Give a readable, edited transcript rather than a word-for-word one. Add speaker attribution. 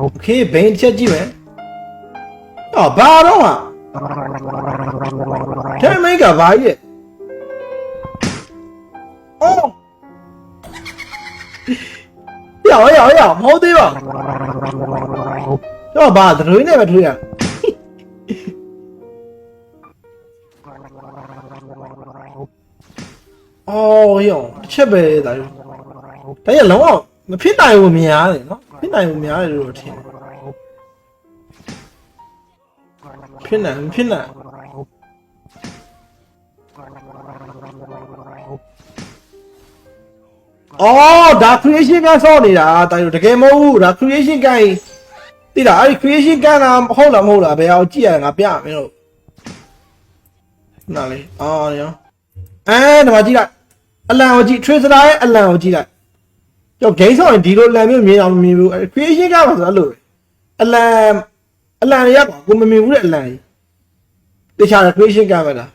Speaker 1: Okay ဘယ်ချက်ကြည့်မယ်အော်ဘာတော့ဟာထဲမိတ်ကဘာကြီးအော်要မဟုတ်သေးပါတော့ဘာသရွေးနဲ့ပဲထွေးရအော်ရောတစ်ချက်ပဲဒါရလုံးဝမဖြစ်နိုင်ဘူးများတယ်နော်ဖြစ်နိုင်ဘူးများတယ်လို့ထင်ဖြစ်နိုင်အော်ဒါ creation ကဆော့နေတာတာတကယ်မဟုတ်ဘူးဒါ creation ကတိတာအဲ့ creation ကတာဟုတ်လားမဟုတ်လားဘယ်အောင်ကြည့်ရငါပြမင်းတို့နားလေအော်ရောဒီမှာကြည့်လိုက်အလံကိုကြည့် tracer ရဲ့အလံကိုကြည့်လိုက်ကျော် game ဆော့ရင်ဒီလိုလံမျိုးမြင်အောင်မမြင်ဘူး creation ကပါဆိုအဲ့လိုအလံရပါကိုမမြင်ဘူးတဲ့အလံကြီးတခြား creation ကပါလား